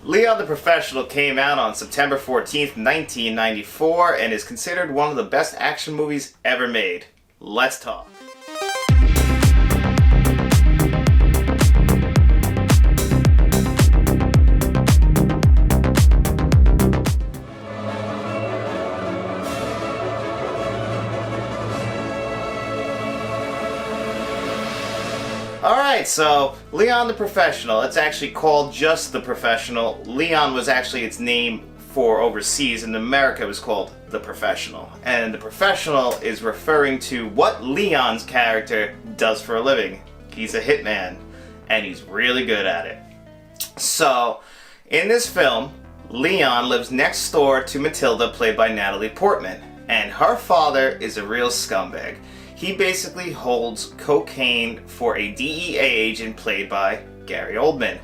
Leon the Professional came out on September 14th, 1994, and is considered one of the best action movies ever made. Let's talk. Alright, so Leon the Professional, it's actually called just The Professional. Leon was actually its name for overseas. In America it was called The Professional. And The Professional is referring to what Leon's character does for a living. He's a hitman, and he's really good at it. So, in this film, Leon lives next door to Matilda, played by Natalie Portman. And her father is a real scumbag. He basically holds cocaine for a DEA agent played by Gary Oldman.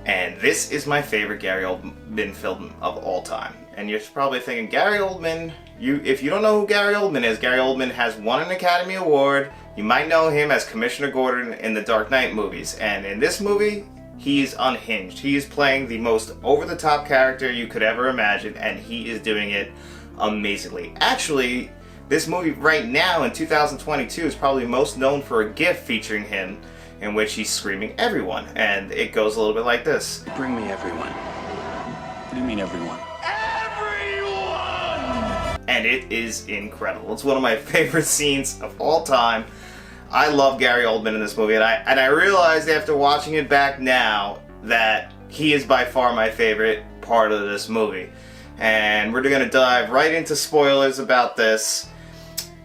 And this is my favorite Gary Oldman film of all time. And you're probably thinking, Gary Oldman, if you don't know who Gary Oldman is, Gary Oldman has won an Academy Award. You might know him as Commissioner Gordon in the Dark Knight movies. And in this movie, he's unhinged. He is playing the most over-the-top character you could ever imagine, and he is doing it amazingly. Actually, this movie right now in 2022 is probably most known for a GIF featuring him in which he's screaming everyone, and it goes a little bit like this. Bring me everyone. What do you mean everyone? Everyone! And it is incredible. It's one of my favorite scenes of all time. I love Gary Oldman in this movie, and I realized after watching it back now that he is by far my favorite part of this movie. And we're going to dive right into spoilers about this.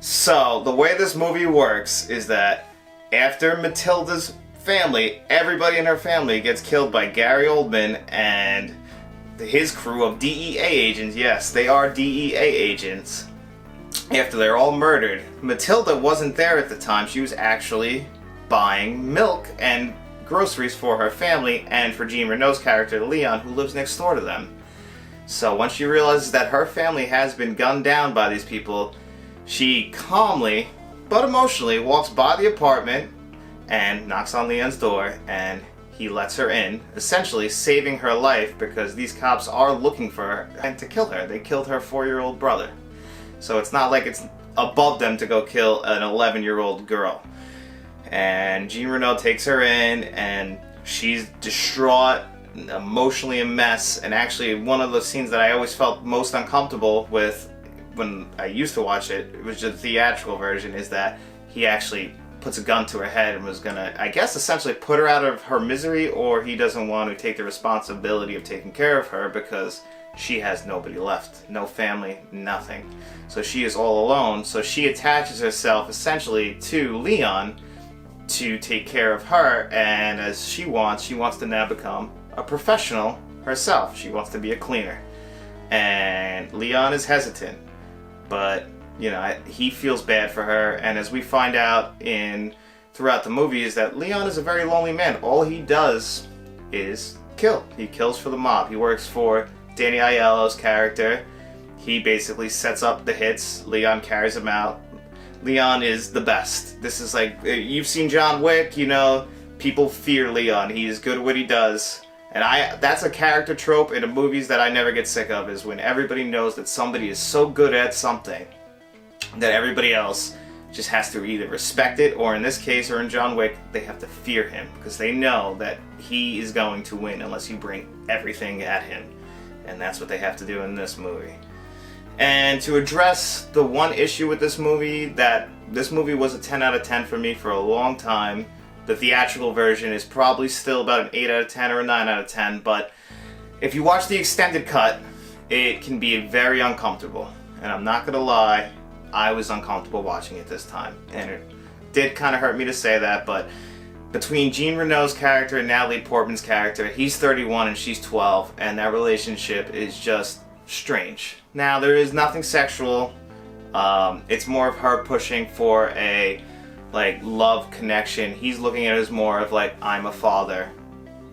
So, the way this movie works is that after Matilda's family, everybody in her family gets killed by Gary Oldman and his crew of DEA agents. Yes, they are DEA agents. After they're all murdered, Matilda wasn't there at the time. She was actually buying milk and groceries for her family and for Jean Reno's character, Leon, who lives next door to them. So once she realizes that her family has been gunned down by these people, she calmly, but emotionally, walks by the apartment and knocks on Leon's door, and he lets her in, essentially saving her life because these cops are looking for her and to kill her. They killed her 4-year-old brother. So it's not like it's above them to go kill an 11-year-old girl. And Jean Reno takes her in, and she's distraught, emotionally a mess. And actually, one of the scenes that I always felt most uncomfortable with when I used to watch it, it was just the theatrical version, is that he actually puts a gun to her head and was gonna, I guess, essentially put her out of her misery, or he doesn't want to take the responsibility of taking care of her because she has nobody left. No family, nothing. So she is all alone. So she attaches herself essentially to Leon to take care of her, and as she wants to now become a professional herself. She wants to be a cleaner. And Leon is hesitant, but you know, he feels bad for her, and as we find out throughout the movie is that Leon is a very lonely man. All he does is kill. He kills for the mob. He works for Danny Aiello's character. He basically sets up the hits. Leon carries him out. Leon is the best. This is like, you've seen John Wick, you know, people fear Leon. He is good at what he does. And that's a character trope in the movies that I never get sick of, is when everybody knows that somebody is so good at something that everybody else just has to either respect it, or in this case, or in John Wick, they have to fear him because they know that he is going to win unless you bring everything at him. And that's what they have to do in this movie. And to address the one issue with this movie, that this movie was a 10 out of 10 for me for a long time. The theatrical version is probably still about an 8 out of 10 or a 9 out of 10, but if you watch the extended cut, it can be very uncomfortable. And I'm not gonna lie, I was uncomfortable watching it this time. And it did kind of hurt me to say that, but between Jean Reno's character and Natalie Portman's character, he's 31 and she's 12, and that relationship is just strange. Now, there is nothing sexual. It's more of her pushing for a love connection. He's looking at it as more of like, I'm a father,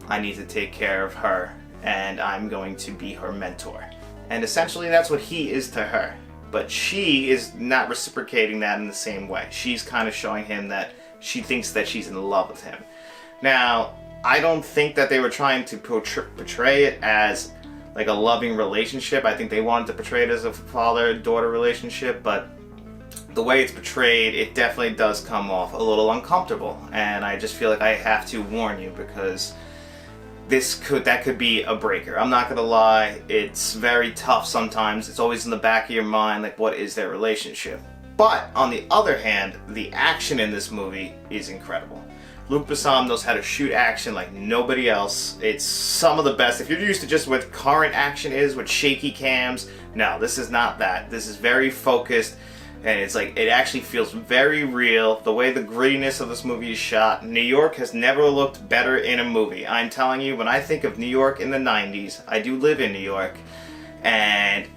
I need to take care of her, and I'm going to be her mentor. And essentially that's what he is to her. But she is not reciprocating that in the same way. She's kind of showing him that she thinks that she's in love with him. Now, I don't think that they were trying to portray it as like a loving relationship. I think they wanted to portray it as a father-daughter relationship, but the way it's portrayed, it definitely does come off a little uncomfortable. And I just feel like I have to warn you, because that could be a breaker. I'm not gonna lie, it's very tough sometimes. It's always in the back of your mind, like, what is their relationship? But on the other hand, the action in this movie is incredible. Luc Besson knows how to shoot action like nobody else. It's some of the best. If you're used to just what current action is with shaky cams, no, this is not that. This is very focused, and it's like, it actually feels very real. The way the grittiness of this movie is shot. New York has never looked better in a movie. I'm telling you, when I think of New York in the 90s, I do live in New York, and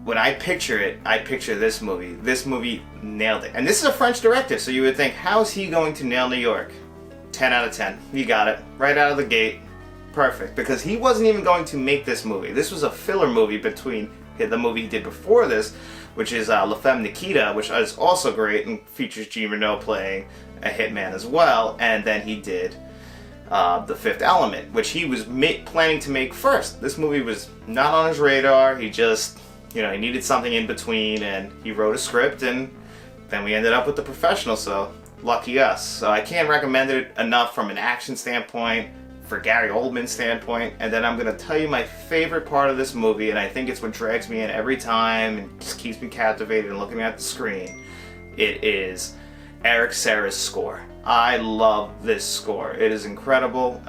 when I picture it, I picture this movie. This movie nailed it. And this is a French director, so you would think, how is he going to nail New York? 10 out of 10. You got it. Right out of the gate. Perfect. Because he wasn't even going to make this movie. This was a filler movie between the movie he did before this, which is La Femme Nikita, which is also great and features Jean Reno playing a hitman as well. And then he did The Fifth Element, which he was planning to make first. This movie was not on his radar. He just, he needed something in between, and he wrote a script, and then we ended up with The Professional, so lucky us. So I can't recommend it enough from an action standpoint, for Gary Oldman's standpoint, and then I'm going to tell you my favorite part of this movie, and I think it's what drags me in every time and just keeps me captivated and looking at the screen. It is Eric Serra's score. I love this score. It is incredible.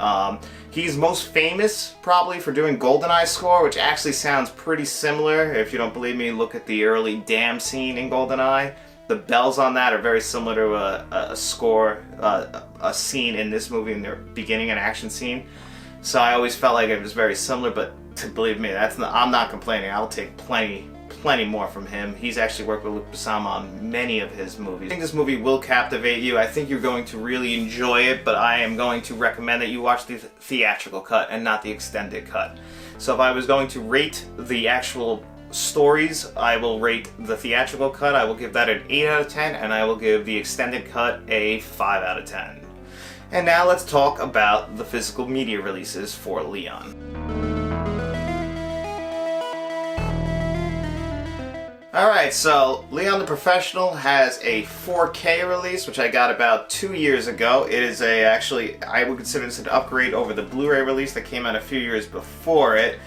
He's most famous probably for doing GoldenEye's score, which actually sounds pretty similar. If you don't believe me, look at the early Damn scene in GoldenEye. The bells on that are very similar to a score, a scene in this movie in the beginning, an action scene. So I always felt like it was very similar, but believe me, I'm not complaining. I'll take plenty more from him. He's actually worked with Luc Besson on many of his movies. I think this movie will captivate you. I think you're going to really enjoy it, but I am going to recommend that you watch the theatrical cut and not the extended cut. So if I was going to rate the actual stories, I will rate the theatrical cut. I will give that an 8 out of 10, and I will give the extended cut a 5 out of 10. And now let's talk about the physical media releases for Leon. Alright, so Leon the Professional has a 4K release, which I got about 2 years ago. It is actually, I would consider this an upgrade over the Blu-ray release that came out a few years before it.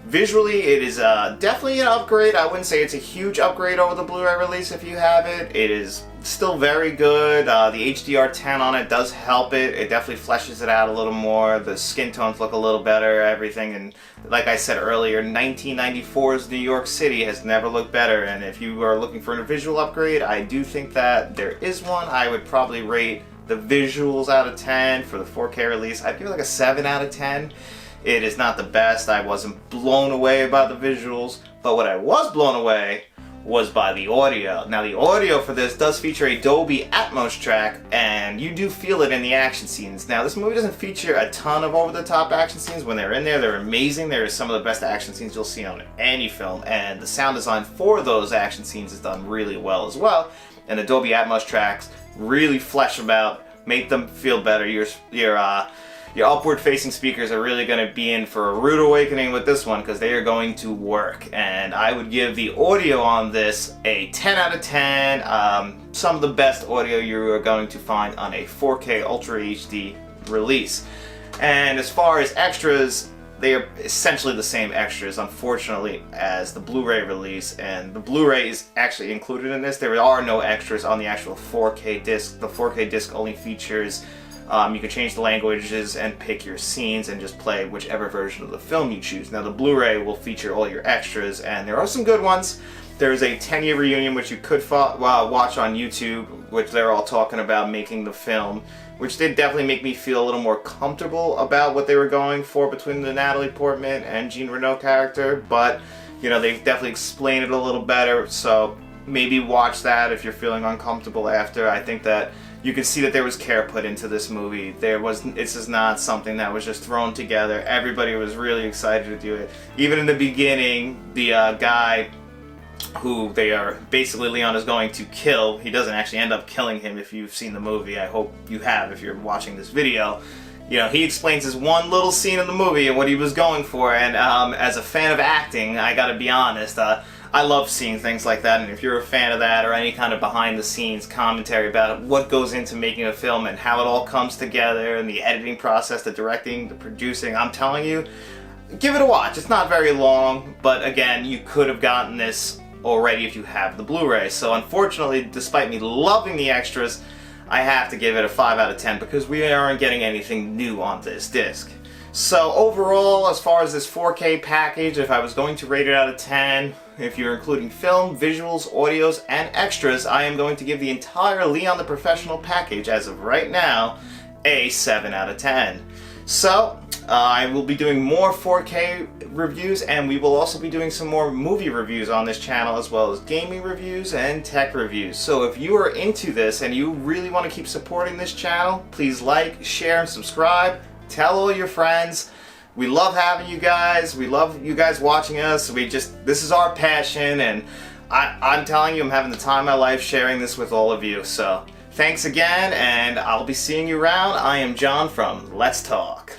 Visually, it is definitely an upgrade. I wouldn't say it's a huge upgrade over the Blu-ray release if you have it. It is still very good. The HDR10 on it does help it. It definitely fleshes it out a little more. The skin tones look a little better, everything. And like I said earlier, 1994's New York City has never looked better. And if you are looking for a visual upgrade, I do think that there is one. I would probably rate the visuals out of 10 for the 4K release. I'd give it like a 7 out of 10. It is not the best. I wasn't blown away by the visuals, but what I was blown away was by the audio. Now the audio for this does feature a Dolby Atmos track, and you do feel it in the action scenes. Now this movie doesn't feature a ton of over-the-top action scenes. When they're in there, they're amazing. They're some of the best action scenes you'll see on any film, and the sound design for those action scenes is done really well as well. And the Dolby Atmos tracks really flesh them out, make them feel better. Your upward-facing speakers are really going to be in for a rude awakening with this one, because they are going to work. And I would give the audio on this a 10 out of 10. Some of the best audio you are going to find on a 4K Ultra HD release. And as far as extras, they are essentially the same extras, unfortunately, as the Blu-ray release. And the Blu-ray is actually included in this. There are no extras on the actual 4K disc. The 4K disc only features you can change the languages and pick your scenes and just play whichever version of the film you choose. Now the Blu-ray will feature all your extras, and there are some good ones. There's a 10-year reunion which you could watch on YouTube, which they're all talking about making the film, which did definitely make me feel a little more comfortable about what they were going for between the Natalie Portman and Jean Reno character. But they definitely explain it a little better, so maybe watch that if you're feeling uncomfortable after. I think that you can see that there was care put into this movie. This is not something that was just thrown together. Everybody was really excited to do it. Even in the beginning, the guy who Leon is going to kill, he doesn't actually end up killing him if you've seen the movie. I hope you have if you're watching this video. You know, he explains his one little scene in the movie and what he was going for, and as a fan of acting, I gotta be honest, I love seeing things like that, and if you're a fan of that or any kind of behind-the-scenes commentary about what goes into making a film and how it all comes together, and the editing process, the directing, the producing, I'm telling you, give it a watch. It's not very long, but again, you could have gotten this already if you have the Blu-ray. So unfortunately, despite me loving the extras, I have to give it a 5 out of 10 because we aren't getting anything new on this disc. So overall, as far as this 4K package, if I was going to rate it out of 10, if you're including film, visuals, audios, and extras, I am going to give the entire Leon the Professional package, as of right now, a 7 out of 10. So, I will be doing more 4K reviews, and we will also be doing some more movie reviews on this channel, as well as gaming reviews and tech reviews. So if you are into this and you really want to keep supporting this channel, please like, share, and subscribe. Tell all your friends. We love having you guys. We love you guys watching us. This is our passion, and I'm telling you, I'm having the time of my life sharing this with all of you. So thanks again, and I'll be seeing you around. I am John from Let's Talk.